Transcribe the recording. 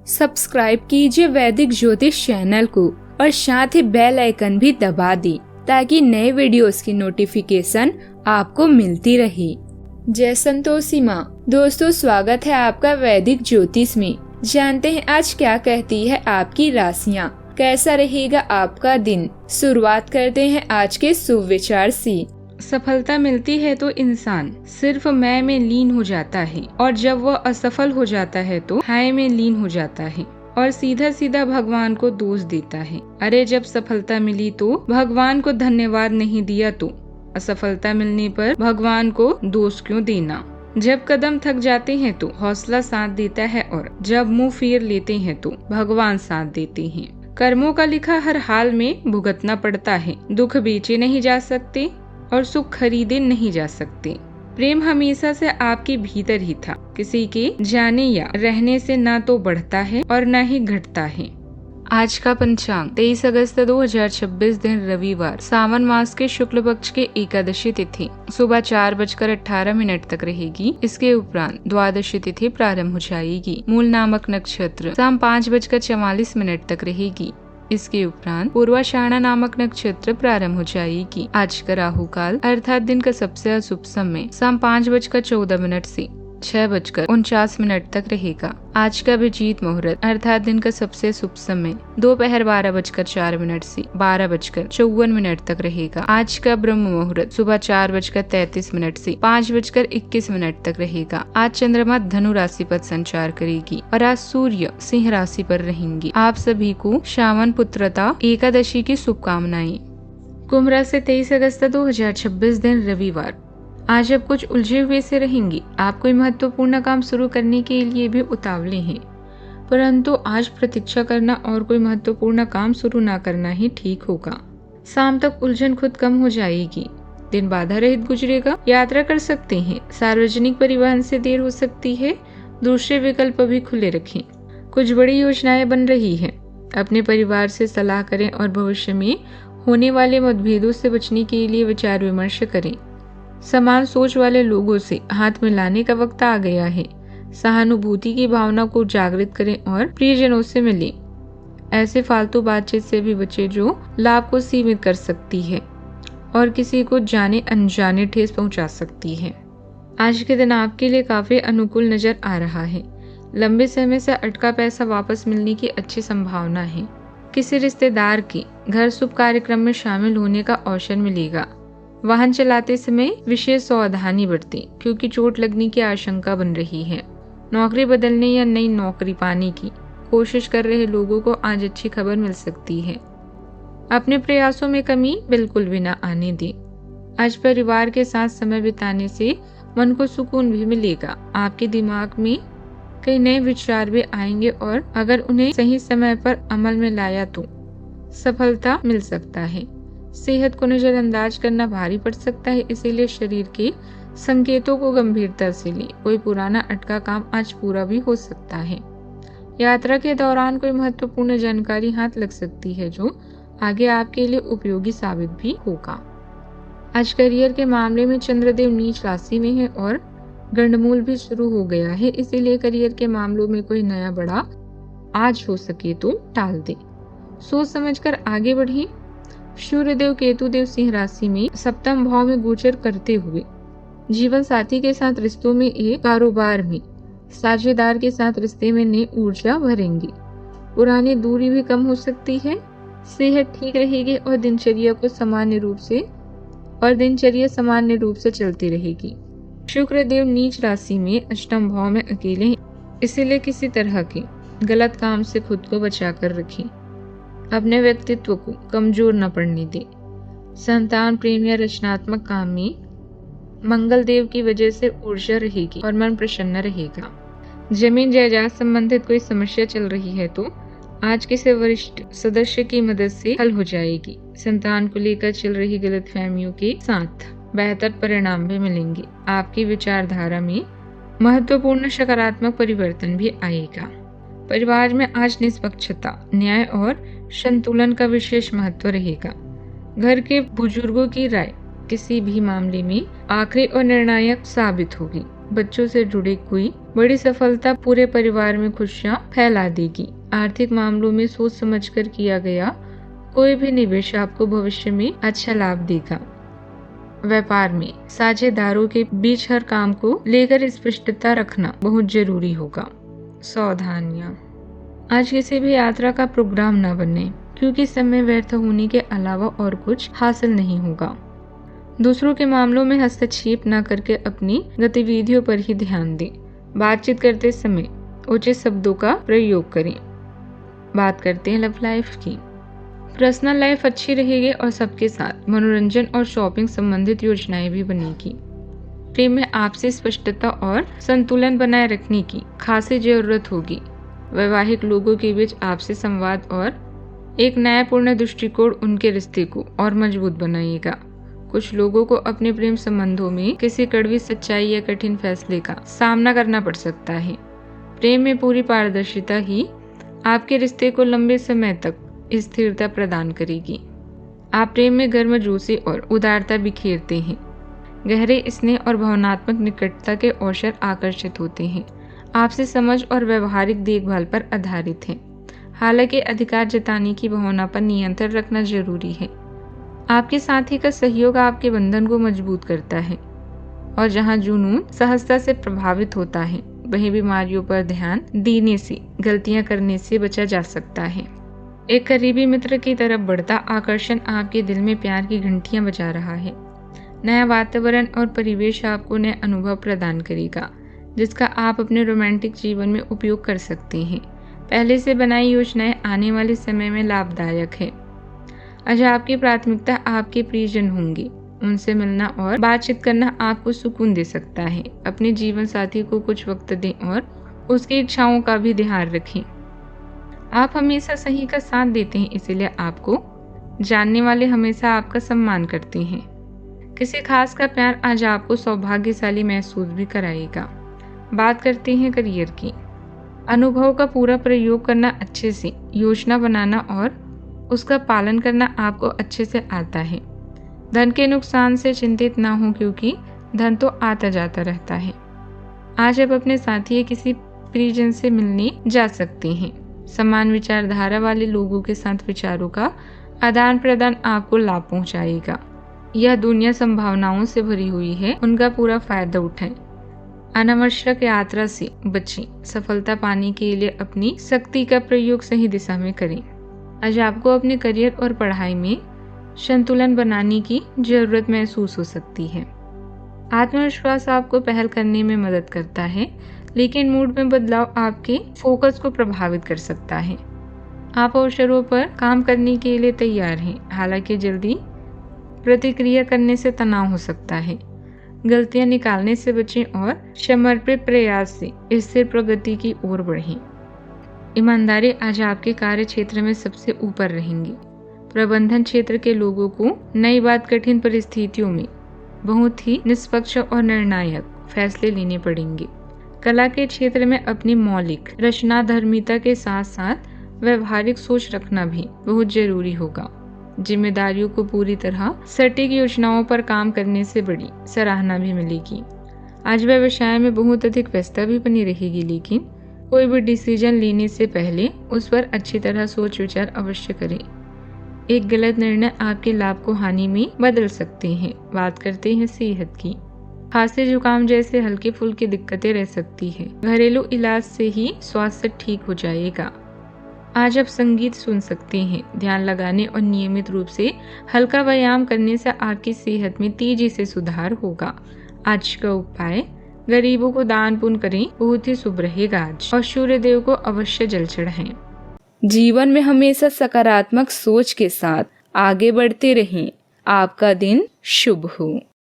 Subscribe कीजिए वैदिक ज्योतिष चैनल को और साथ ही बेल आइकन भी दबा दी ताकि नए वीडियोस की नोटिफिकेशन आपको मिलती रहे। जय संतोषी माँ। दोस्तों, स्वागत है आपका वैदिक ज्योतिष में। जानते हैं आज क्या कहती है आपकी राशियाँ, कैसा रहेगा आपका दिन। शुरुआत करते हैं आज के शुभ विचार से। सफलता मिलती है तो इंसान सिर्फ मैं में लीन हो जाता है और जब वह असफल हो जाता है तो हाय में लीन हो जाता है और सीधा सीधा भगवान को दोष देता है। अरे जब सफलता मिली तो भगवान को धन्यवाद नहीं दिया तो असफलता मिलने पर भगवान को दोष क्यों देना। जब कदम थक जाते हैं तो हौसला साथ देता है और जब मुंह फेर लेते हैं तो भगवान साथ देते हैं। कर्मों का लिखा हर हाल में भुगतना पड़ता है। दुख बेचे नहीं जा सकते और सुख खरीदे नहीं जा सकते। प्रेम हमेशा से आपके भीतर ही था। किसी के जाने या रहने से ना तो बढ़ता है और ना ही घटता है। आज का पंचांग 23 अगस्त 2026 दिन रविवार, सावन मास के शुक्ल पक्ष के एकादशी तिथि सुबह 4:18 तक रहेगी। इसके उपरांत द्वादशी तिथि प्रारंभ हो जाएगी। मूल नामक नक्षत्र शाम 5:44 तक रहेगी। इसके उपरांत पूर्वाषाढ़ा नामक नक्षत्र प्रारंभ हो जाएगी। आज का राहु काल अर्थात दिन का सबसे अशुभ समय शाम 5:14 से 6:49 तक रहेगा। आज का अभिजीत मुहूर्त अर्थात दिन का सबसे शुभ समय दोपहर 12:04 से 12:54 तक रहेगा। आज का ब्रह्म मुहूर्त सुबह 4:33 से 5:21 तक रहेगा। आज चंद्रमा धनु राशि पर संचार करेगी और आज सूर्य सिंह राशि पर रहेंगी। आप सभी को श्रावण पुत्रता एकादशी की शुभकामनाएं। कुंभ राशि 23 अगस्त 2026 दिन रविवार। आज आप कुछ उलझे हुए से रहेंगे। आप कोई महत्वपूर्ण काम शुरू करने के लिए भी उतावले हैं, परंतु आज प्रतीक्षा करना और कोई महत्वपूर्ण काम शुरू न करना ही ठीक होगा। शाम तक उलझन खुद कम हो जाएगी। दिन बाधा रहित गुजरेगा। यात्रा कर सकते हैं। सार्वजनिक परिवहन से देर हो सकती है। दूसरे विकल्प भी खुले रखें। कुछ बड़ी योजनाएं बन रही है। अपने परिवार से सलाह करें और भविष्य में होने वाले मतभेदों से बचने के लिए विचार विमर्श करें। समान सोच वाले लोगों से हाथ मिलाने का वक्त आ गया है। सहानुभूति की भावना को जागृत करें और प्रियजनों से मिलें। ऐसे फालतू बातचीत से भी बचें जो लाभ को सीमित कर सकती है और किसी को जाने अनजाने ठेस पहुंचा सकती है। आज के दिन आपके लिए काफी अनुकूल नजर आ रहा है। लंबे समय से अटका पैसा वापस मिलने की अच्छी संभावना है। किसी रिश्तेदार के घर शुभ कार्यक्रम में शामिल होने का अवसर मिलेगा। वाहन चलाते समय विशेष सावधानी बरतें क्योंकि चोट लगने की आशंका बन रही है। नौकरी बदलने या नई नौकरी पाने की कोशिश कर रहे लोगों को आज अच्छी खबर मिल सकती है। अपने प्रयासों में कमी बिल्कुल भी न आने दें। आज परिवार के साथ समय बिताने से मन को सुकून भी मिलेगा। आपके दिमाग में कई नए विचार भी आएंगे और अगर उन्हें सही समय पर अमल में लाया तो सफलता मिल सकता है। सेहत को नजरअंदाज करना भारी पड़ सकता है, इसीलिए शरीर के संकेतों को गंभीरता से लें। कोई पुराना अटका काम आज पूरा भी हो सकता है। यात्रा के दौरान कोई महत्वपूर्ण जानकारी हाथ लग सकती है जो आगे आपके लिए उपयोगी साबित भी होगा। आज करियर के मामले में चंद्रदेव नीच राशि में है और गंडमूल भी शुरू हो गया है, इसीलिए करियर के मामलों में कोई नया बड़ा आज हो सके तो टाल दे। सोच समझकर आगे बढ़िए। सूर्यदेव केतुदेव सिंह राशि में सप्तम भाव में गोचर करते हुए जीवन साथी के साथ रिश्तों में एक कारोबार में साझेदार के साथ रिश्ते में नई ऊर्जा भरेंगी। पुरानी दूरी भी कम हो सकती है। सेहत ठीक रहेगी और दिनचर्या सामान्य रूप से चलती रहेगी। शुक्रदेव नीच राशि में अष्टम भाव में अकेले हैं, इसीलिए किसी तरह के गलत काम से खुद को बचा कर रखें। अपने व्यक्तित्व को कमजोर न पड़ने दें। संतान, प्रेम या रचनात्मक काम में मंगल देव की वजह से ऊर्जा रहेगी और मन प्रसन्न रहेगा। जमीन जायदाद संबंधित कोई समस्या चल रही है तो आज किसी वरिष्ठ सदस्य की मदद से हल हो जाएगी। संतान को लेकर चल रही गलतफहमियों के साथ बेहतर परिणाम भी मिलेंगे। आपकी विचारधारा में महत्वपूर्ण सकारात्मक परिवर्तन भी आएगा। परिवार में आज निष्पक्षता, न्याय और संतुलन का विशेष महत्व रहेगा। घर के बुजुर्गों की राय किसी भी मामले में आखिरी और निर्णायक साबित होगी। बच्चों से जुड़ी कोई बड़ी सफलता पूरे परिवार में खुशियां फैला देगी। आर्थिक मामलों में सोच समझकर किया गया कोई भी निवेश आपको भविष्य में अच्छा लाभ देगा। व्यापार में साझेदारों के बीच हर काम को लेकर स्पष्टता रखना बहुत जरूरी होगा। सावधानियां, आज किसी भी यात्रा का प्रोग्राम न बने, क्योंकि समय व्यर्थ होने के अलावा और कुछ हासिल नहीं होगा। दूसरों के मामलों में हस्तक्षेप न करके अपनी गतिविधियों पर ही ध्यान दें। बातचीत करते समय उचित शब्दों का प्रयोग करें। बात करते हैं लव लाइफ की। पर्सनल लाइफ अच्छी रहेगी और सबके साथ मनोरंजन और शॉपिंग संबंधित योजनाएं भी बनेगी। प्रेम में आपसे स्पष्टता और संतुलन बनाए रखने की खासी जरूरत होगी। वैवाहिक लोगों के बीच आपसी संवाद और एक न्यायपूर्ण दृष्टिकोण उनके रिश्ते को और मजबूत बनाएगा। कुछ लोगों को अपने प्रेम संबंधों में किसी कड़वी सच्चाई या कठिन फैसले का सामना करना पड़ सकता है। प्रेम में पूरी पारदर्शिता ही आपके रिश्ते को लंबे समय तक स्थिरता प्रदान करेगी। आप प्रेम में गर्मजोशी और उदारता बिखेरते हैं। गहरे स्नेह और भावनात्मक निकटता के अवसर आकर्षित होते हैं। आपसी समझ और व्यवहारिक देखभाल पर आधारित है। हालांकि अधिकार जताने की भावना पर नियंत्रण रखना जरूरी है। आपके साथी का सहयोग आपके बंधन को मजबूत करता है और जहां जुनून सहजता से प्रभावित होता है, वहीं बीमारियों पर ध्यान देने से गलतियां करने से बचा जा सकता है। एक करीबी मित्र की तरफ बढ़ता आकर्षण आपके दिल में प्यार की घंटियां बजा रहा है। नया वातावरण और परिवेश आपको नए अनुभव प्रदान करेगा, जिसका आप अपने रोमांटिक जीवन में उपयोग कर सकते हैं। पहले से बनाई योजनाएं आने वाले समय में लाभदायक है। आज आपकी प्राथमिकता आपके प्रियजन होंगे। उनसे मिलना और बातचीत करना आपको सुकून दे सकता है। अपने जीवन साथी को कुछ वक्त दें और उसकी इच्छाओं का भी ध्यान रखें। आप हमेशा सही का साथ देते हैं, इसीलिए आपको जानने वाले हमेशा आपका सम्मान करते हैं। किसी खास का प्यार आज आपको सौभाग्यशाली महसूस भी कराएगा। बात करते हैं करियर की। अनुभव का पूरा प्रयोग करना, अच्छे से योजना बनाना और उसका पालन करना आपको अच्छे से आता है। धन के नुकसान से चिंतित ना हो, क्योंकि धन तो आता जाता रहता है। आज आप अपने साथी या किसी परिजन से मिलने जा सकते हैं। समान विचारधारा वाले लोगों के साथ विचारों का आदान प्रदान आपको लाभ पहुंचाएगा। यह दुनिया संभावनाओं से भरी हुई है, उनका पूरा फायदा उठाएं। अनावश्यक यात्रा से बचें। सफलता पाने के लिए अपनी शक्ति का प्रयोग सही दिशा में करें। आज आपको अपने करियर और पढ़ाई में संतुलन बनाने की जरूरत महसूस हो सकती है। आत्मविश्वास आपको पहल करने में मदद करता है, लेकिन मूड में बदलाव आपके फोकस को प्रभावित कर सकता है। आप अवसरों पर काम करने के लिए तैयार हैं, हालांकि जल्दी प्रतिक्रिया करने से तनाव हो सकता है। गलतियां निकालने से बचें और समर्पित प्रयास से स्थिर प्रगति की ओर बढ़ें। ईमानदारी आज आपके कार्य क्षेत्र में सबसे ऊपर रहेंगी। प्रबंधन क्षेत्र के लोगों को नई बात कठिन परिस्थितियों में बहुत ही निष्पक्ष और निर्णायक फैसले लेने पड़ेंगे। कला के क्षेत्र में अपनी मौलिक रचनाधर्मिता के साथ साथ व्यवहारिक सोच रखना भी बहुत जरूरी होगा। जिम्मेदारियों को पूरी तरह सटीक योजनाओं पर काम करने से बड़ी सराहना भी मिलेगी। आज व्यवसाय में बहुत अधिक व्यस्तता भी बनी रहेगी, लेकिन कोई भी डिसीजन लेने से पहले उस पर अच्छी तरह सोच विचार अवश्य करें। एक गलत निर्णय आपके लाभ को हानि में बदल सकते हैं। बात करते हैं सेहत की। खांसी जुकाम जैसे हल्के फुल्की दिक्कतें रह सकती है। घरेलू इलाज से ही स्वास्थ्य ठीक हो जाएगा। आज आप संगीत सुन सकते हैं। ध्यान लगाने और नियमित रूप से हल्का व्यायाम करने से आपकी सेहत में तेजी से सुधार होगा। आज का उपाय, गरीबों को दान पुण्य करें, बहुत ही शुभ रहेगा आज। और सूर्य देव को अवश्य जल चढ़ाएं। जीवन में हमेशा सकारात्मक सोच के साथ आगे बढ़ते रहें। आपका दिन शुभ हो।